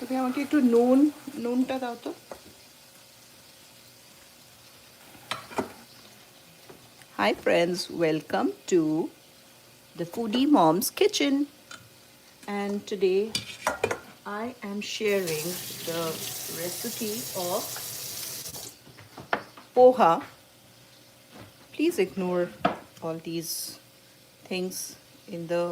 তুমি আমাকে একটু নুনটা দাও তো। Hi friends, welcome to the Foodie Mom's Kitchen. And today I am sharing the recipe of poha. Please ignore all these things in the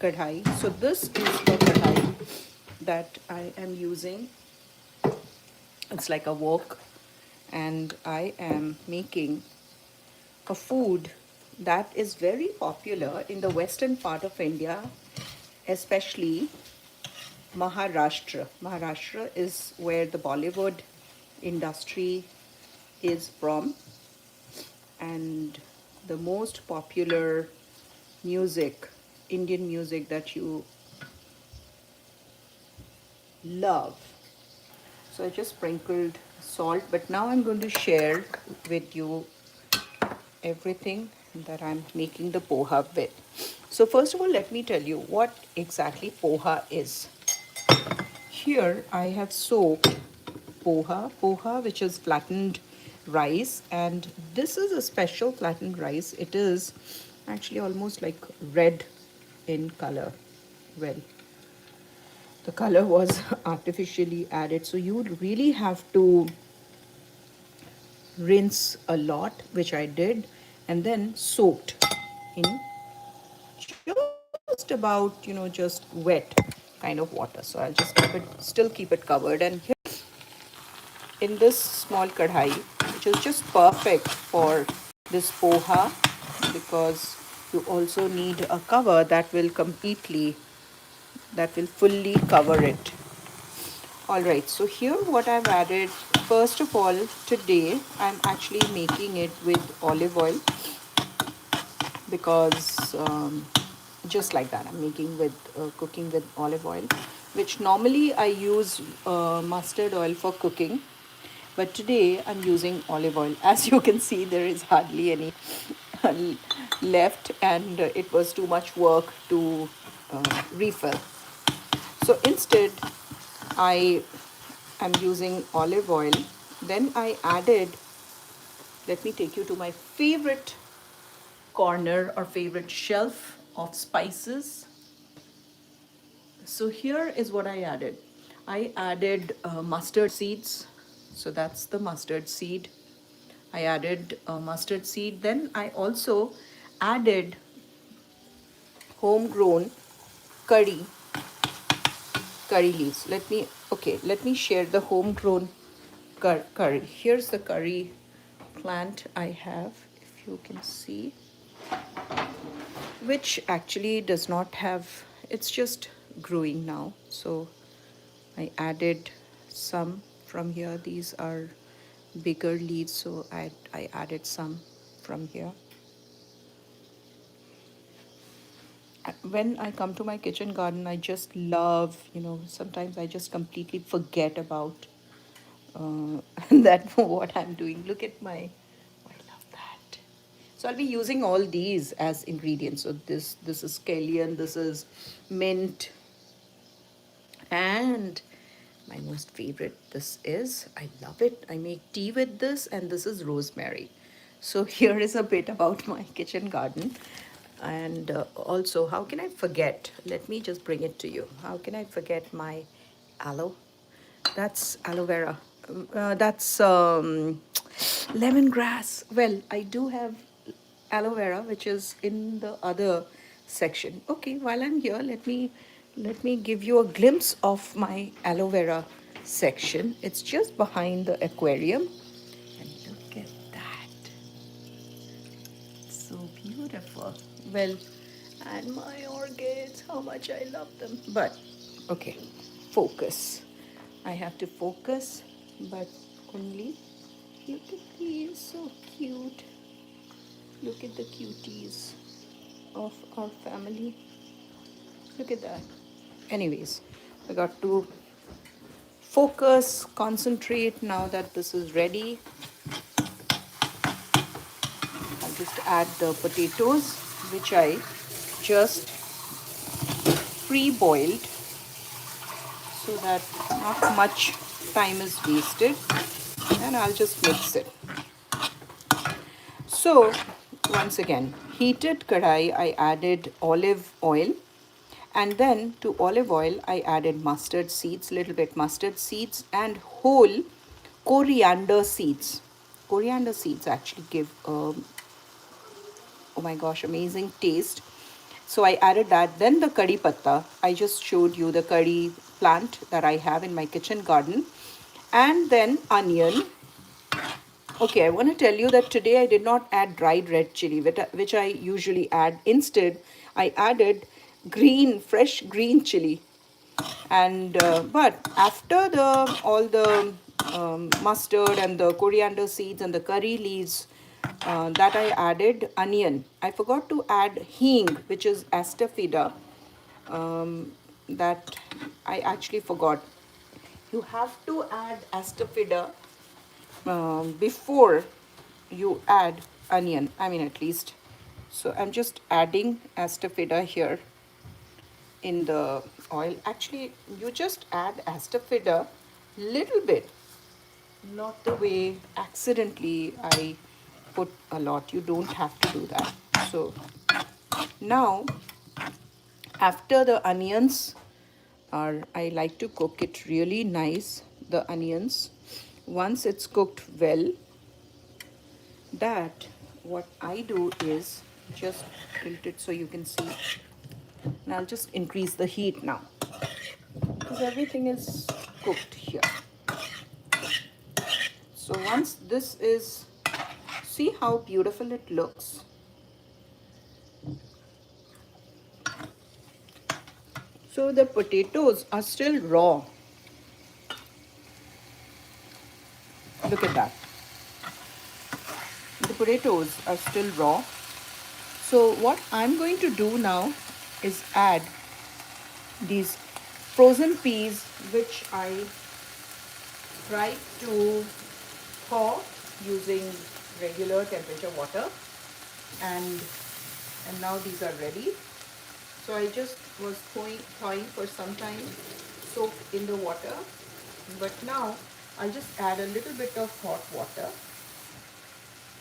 kadhai. So this is the kadhai that I am using. It's like a wok, and I am making a food that is very popular in the western part of India, especially Maharashtra. Maharashtra is where the Bollywood industry is from, and the most popular music, Indian music that you love. So I just sprinkled salt, but now I'm going to share with you everything that I'm making the poha with. So first of all, let me tell you what exactly poha is. Here I have soaked poha which is flattened rice, and this is a special flattened rice. It is actually almost like red in color. Well, the color was artificially added, so you would really have to rinse a lot, which I did, and then soaked in just about, just wet kind of water. So I'll just still keep it covered. And here in this small kadhai, which is just perfect for this poha, because you also need a cover that will fully cover it. All right, so here what I've added, first of all, today I'm actually making it with olive oil, because just like that I'm making with cooking with olive oil, which normally I use mustard oil for cooking, but today I'm using olive oil. As you can see, there is hardly any left, and it was too much work to refill. So instead I am using olive oil. Then I added, let me take you to my favorite corner or favorite shelf of spices. So here is what I added. I added mustard seeds. So that's the mustard seed. I added mustard seed. Then I also added homegrown curry curry leaves. Let me share the homegrown curry. Here's the curry plant I have, if you can see, which actually does not have, it's just growing now. So I added some from here. These are bigger leaves, so I added some from here. When I come to my kitchen garden, I just love, sometimes I just completely forget about that what I'm doing. Look at my, oh, I love that. So I'll be using all these as ingredients. So this is scallion, this is mint, and my most favorite, this is, I love it, I make tea with this, and this is rosemary. So here is a bit about my kitchen garden. And also, how can I forget, let me just bring it to you, how can I forget my aloe, that's aloe vera. That's lemongrass. Well, I do have aloe vera, which is in the other section. Okay, while I'm here, let me give you a glimpse of my aloe vera section. It's just behind the aquarium, and look at that. So beautiful. Well, and my orchids, how much I love them. But okay, focus. I have to focus, but only look at these, so cute. Look at the cuties of our family. Look at that. Anyways, I got to focus, concentrate. Now that this is ready, I'll just add the potatoes, which I just pre-boiled. so that not much time is wasted, and I'll just mix it. So once again, heated kadai, I added olive oil, and then to olive oil I added mustard seeds, little bit mustard seeds, and whole coriander seeds. Coriander seeds actually give oh my gosh, amazing taste. So I added that. Then the curry patta. I just showed you the curry plant that I have in my kitchen garden. And then onion. Okay, I want to tell you that today I did not add dried red chili, which I usually add. Instead, I added green, fresh green chili. And but after the all the mustard and the coriander seeds and the curry leaves that I added onion. I forgot to add hing, which is astaphida. That I actually forgot. You have to add astaphida before you add onion. I mean, at least. So I'm just adding astaphida here in the oil. Actually, you just add astaphida little bit, not the way accidentally I put a lot. You don't have to do that. So now, after the onions are, I like to cook it really nice, the onions. Once it's cooked well, that what I do is just tilt it so you can see. And I'll just increase the heat now because everything is cooked here. So once this is, see how beautiful it looks. So the potatoes are still raw. Look at that. The potatoes are still raw. So what I'm going to do now is add these frozen peas, which I try to thaw using regular temperature water, and now these are ready. So I just was thawing for some time, soaked in the water, but now I'll just add a little bit of hot water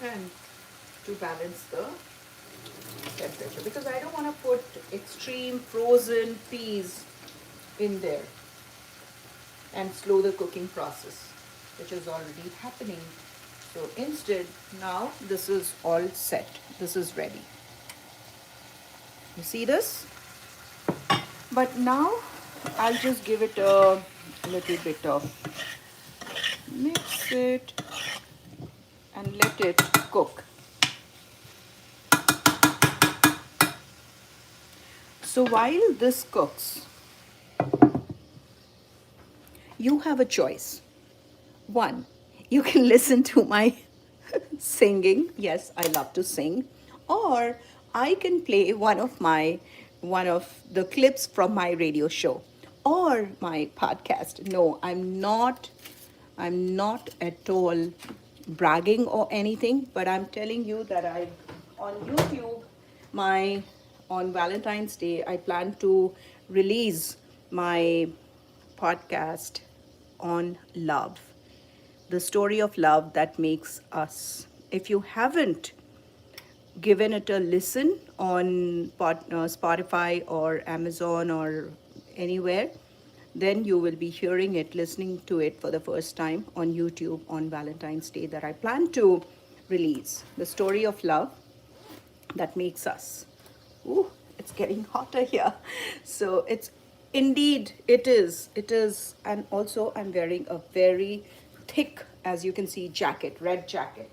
and to balance the temperature, because I don't want to put extreme frozen peas in there and slow the cooking process, which is already happening. So instead, now this is all set. This is ready. You see this? But now I'll just give it a little bit of, mix it and let it cook. So while this cooks, you have a choice. One, you can listen to my singing. Yes, I love to sing. Or I can play one of the clips from my radio show or my podcast. No, I'm not at all bragging or anything, but I'm telling you that I on YouTube my on Valentine's Day I plan to release my podcast on love, the story of love that makes us. If you haven't given it a listen on Spotify or Amazon or anywhere, then you will be hearing it, listening to it for the first time on YouTube on Valentine's Day, that I plan to release. The story of love that makes us. Ooh, it's getting hotter here. So it's indeed, it is. It is. And also, I'm wearing a very thick, as you can see, jacket, red jacket.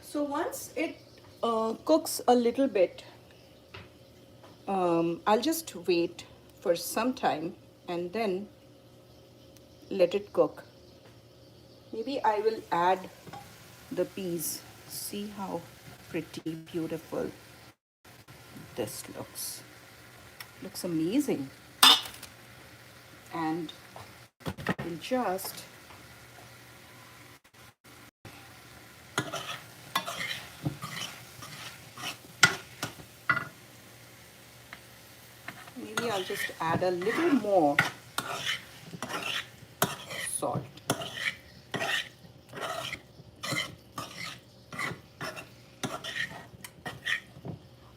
So once it cooks a little bit, I'll just wait for some time and then let it cook. Maybe I will add the peas. See how pretty, beautiful this looks. Looks amazing. And we'll just maybe I'll I'll just add a little more salt.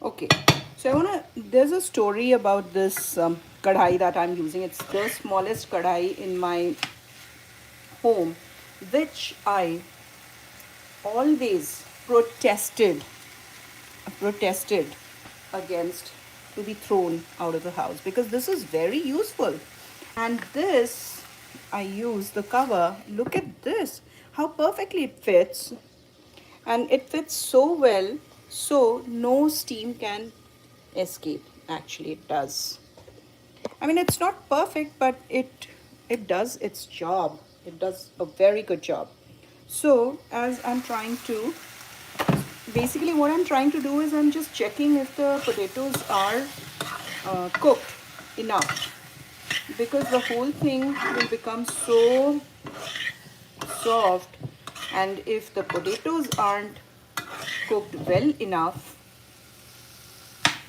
Okay, so there's a story about this kadhai that I'm using. It's the smallest kadhai in my home, which I always protested against to be thrown out of the house, because this is very useful. And this, I use the cover. Look at this, how perfectly it fits. And it fits so well, so no steam can escape. Actually, it does. I mean, it's not perfect, but it does its job. It does a very good job. So as I'm trying to, basically what I'm trying to do is I'm just checking if the potatoes are cooked enough, because the whole thing will become so soft, and if the potatoes aren't cooked well enough,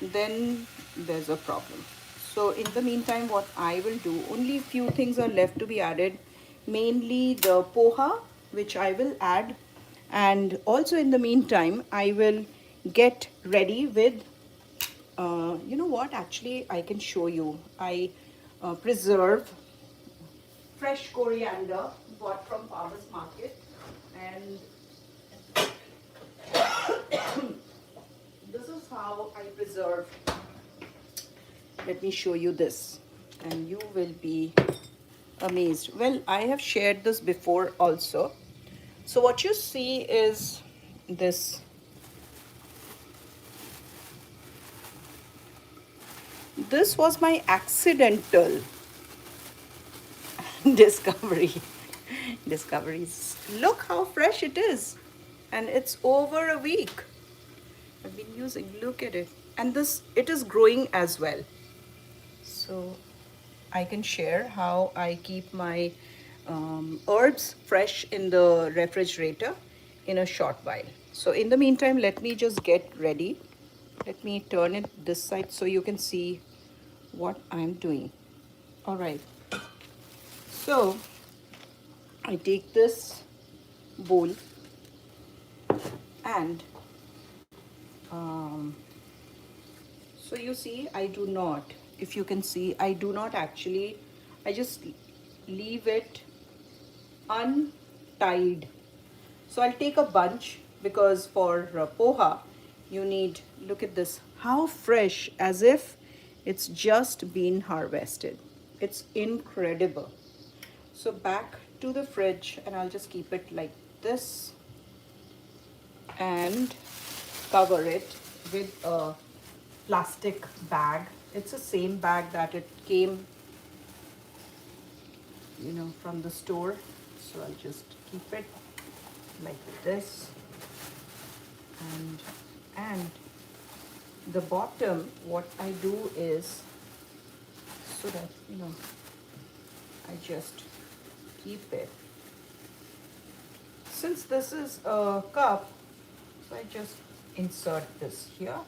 then there's a problem. So in the meantime, what I will do, only few things are left to be added, mainly the poha, which I will add. And also in the meantime, I will get ready with, you know what, actually I can show you. I preserve fresh coriander bought from farmers market, and this is how I preserve. Let me show you this, and you will be amazed. Well, I have shared this before also. So what you see is this. This was my accidental discovery. Discoveries. Look how fresh it is, and it's over a week I've been using. Look at it, and this, it is growing as well. So I can share how I keep my herbs fresh in the refrigerator in a short while. So in the meantime, let me just get ready. Let me turn it this side so you can see what I'm doing. All right. So I take this bowl, and um, so you see, I do not, if you can see, I do not actually, I just leave it untied. So I'll take a bunch, because for poha, you need, look at this, how fresh, as if it's just been harvested. It's incredible. So back to the fridge, and I'll just keep it like this and cover it with a plastic bag. It's the same bag that it came, you know, from the store. So I'll just keep it like this, and the bottom, what I do is, so that, you know, I just keep it. Since this is a cup, so I just insert this here.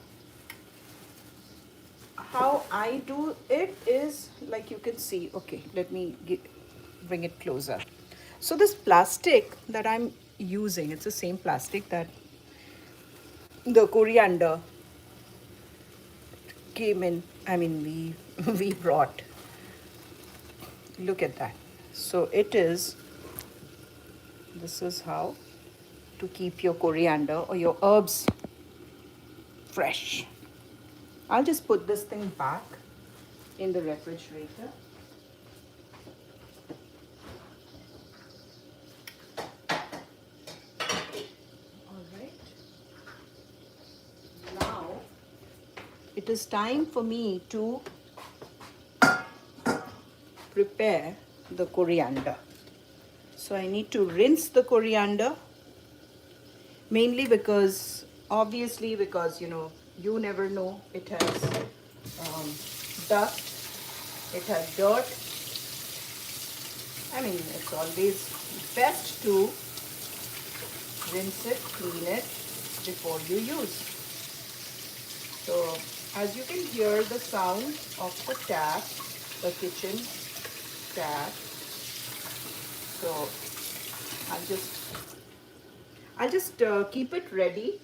How I do it is, like you can see, okay, let me bring it closer. So this plastic that I'm using, it's the same plastic that the coriander came in. I mean, we brought. Look at that. So it is, this is how to keep your coriander or your herbs fresh. I'll just put this thing back in the refrigerator. All right. Now it is time for me to prepare the coriander. So I need to rinse the coriander, mainly because, obviously, because, you know, you never know, it has dust, it has dirt. I mean, it's always best to rinse it, clean it before you use. So As you can hear the sound of the tap, the kitchen tap. So I'll just keep it ready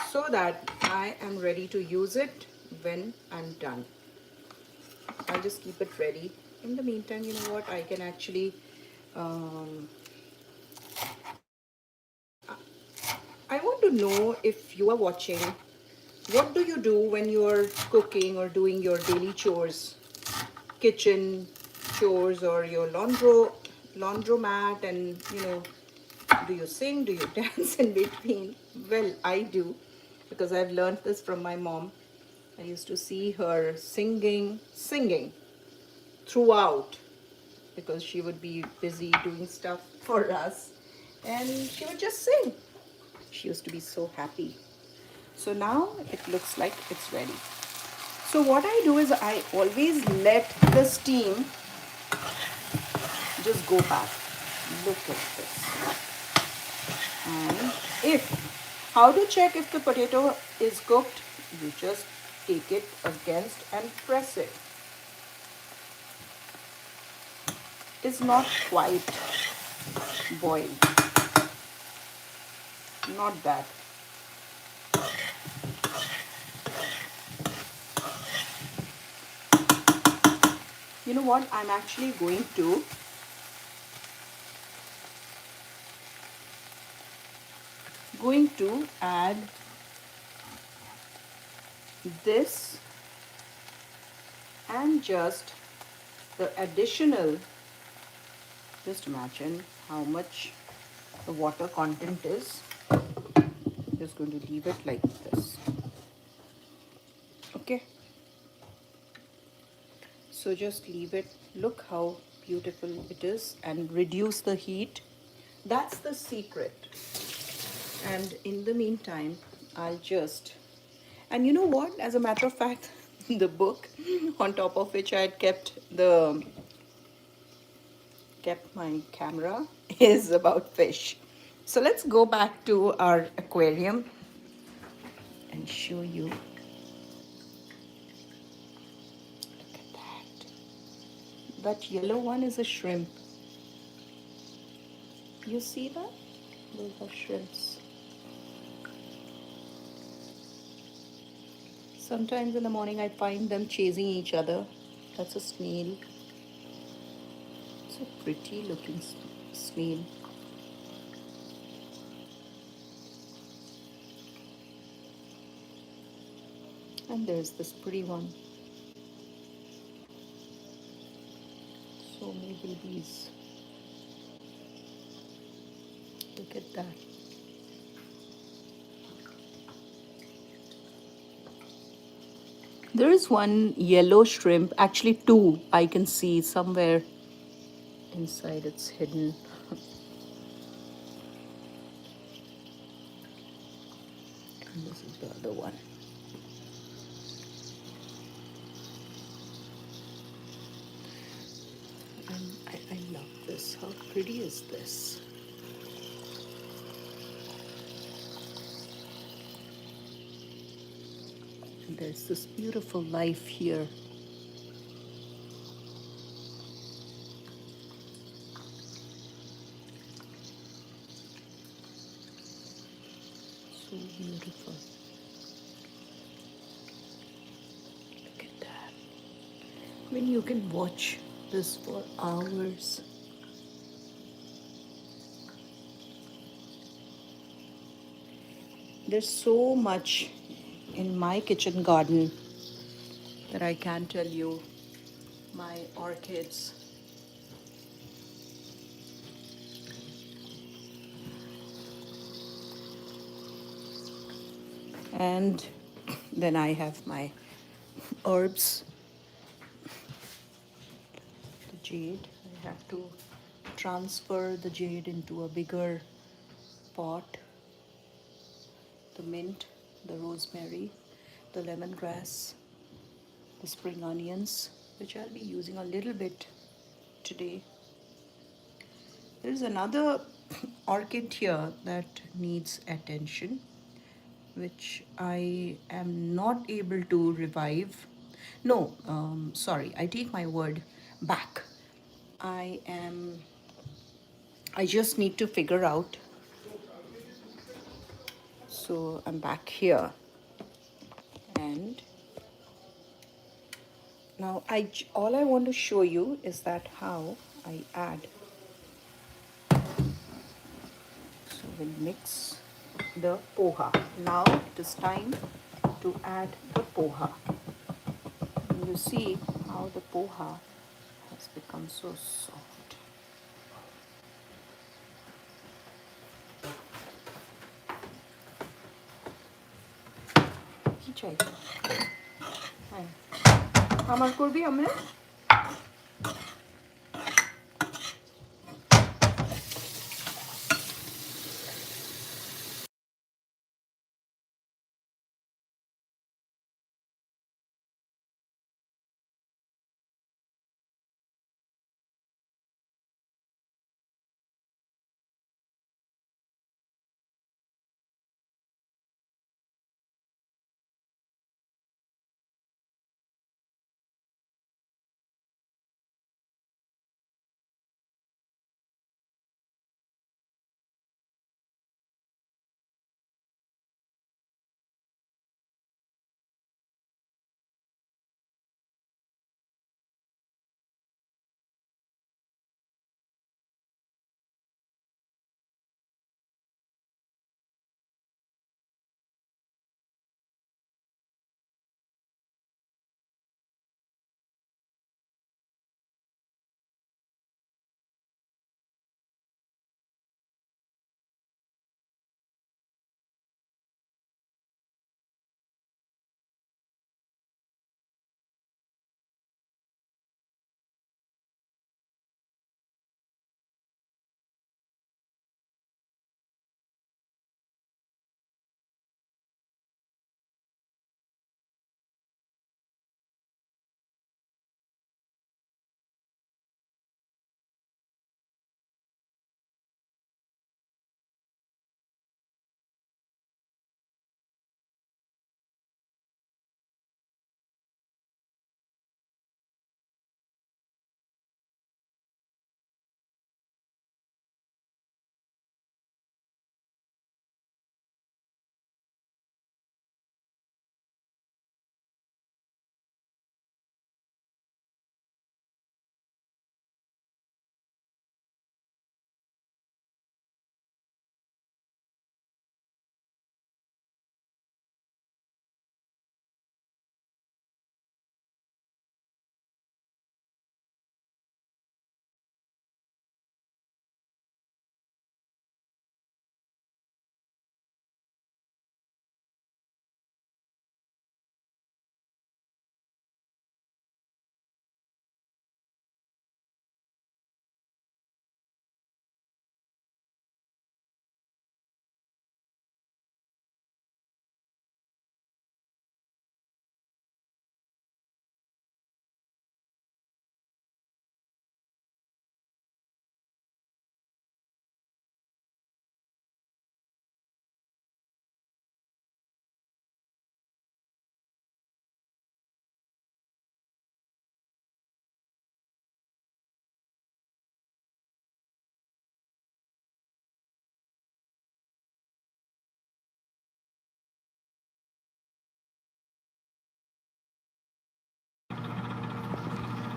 so that I am ready to use it when I'm done. I'll just keep it ready. In the meantime, you know what? I can actually, um, I want to know if you are watching, what do you do when you're cooking or doing your daily chores, kitchen chores or your laundromat, and do you sing? Do you dance in between? Well, I do, because I've learned this from my mom. I used to see her singing throughout, because she would be busy doing stuff for us and she would just sing. She used to be so happy. So now it looks like it's ready. So what I do is I always let the steam just go back. Look at this. And how to check if the potato is cooked? You just take it against and press it. It's not quite boiled. Not that. You know what? I'm actually going to add this, and just the additional, just imagine how much the water content is. Just going to leave it like this. Okay, so just leave it. Look how beautiful it is, and reduce the heat. That's the secret. And in the meantime, I'll just, and you know what, as a matter of fact, the book on top of which I had kept my camera is about fish. So let's go back to our aquarium and show you. Look at that. That yellow one is a shrimp. You see that? Those are shrimps. Sometimes in the morning I find them chasing each other. That's a snail. It's a pretty looking snail. And there's this pretty one. So many babies. Look at that. There is one yellow shrimp, actually two, I can see somewhere inside, it's hidden. And this is the other one. And I love this. How pretty is this? And there's this beautiful life here. So beautiful. Look at that. When you can watch this for hours. There's so much in my kitchen garden that I can't tell you. My orchids. And then I have my herbs, the jade. I have to transfer the jade into a bigger pot. The mint, the rosemary, the lemongrass, the spring onions, which I'll be using a little bit today. There's another orchid here that needs attention. which I am not able to revive. No, sorry, I take my word back. I am, I just need to figure out. So I'm back here. And now all I want to show you is that how I add. So we'll mix the poha. Now it is time to add the poha. And you see how the poha has become so soft. কি চাই হ্যাঁ আমার করবি আমরা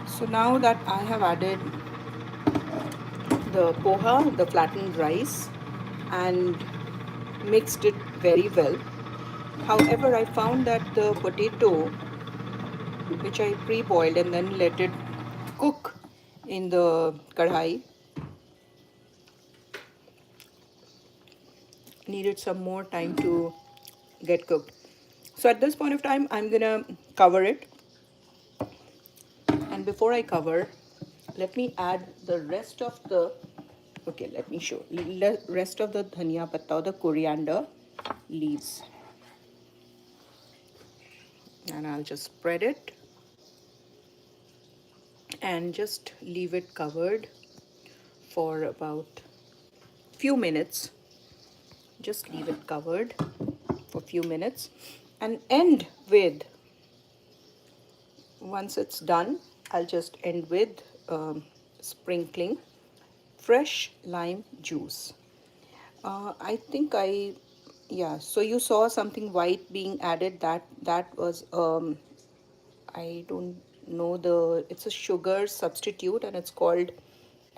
So now that I have added the poha, the flattened rice, and mixed it very well. However, I found that the potato, which I pre-boiled and then let it cook in the kadhai, needed some more time to get cooked. So at this point of time, I'm gonna cover it. And before I cover, let me add the rest of the, okay, let me show, rest of the dhania patta, the coriander leaves. And I'll just spread it and just leave it covered for about few minutes. Just leave it covered for a few minutes and end with, once it's done, I'll just end with sprinkling fresh lime juice. I think yeah. So you saw something white being added. That was I don't know the. It's a sugar substitute and it's called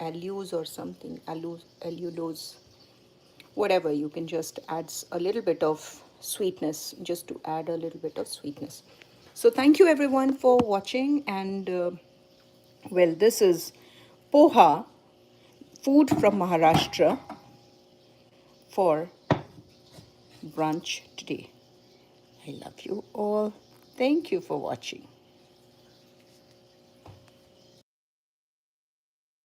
allulose or something. Allulose, whatever. You can just add a little bit of sweetness, just to add a little bit of sweetness. So thank you everyone for watching, and well, this is Poha, food from Maharashtra, for brunch today. I love you all. Thank you for watching.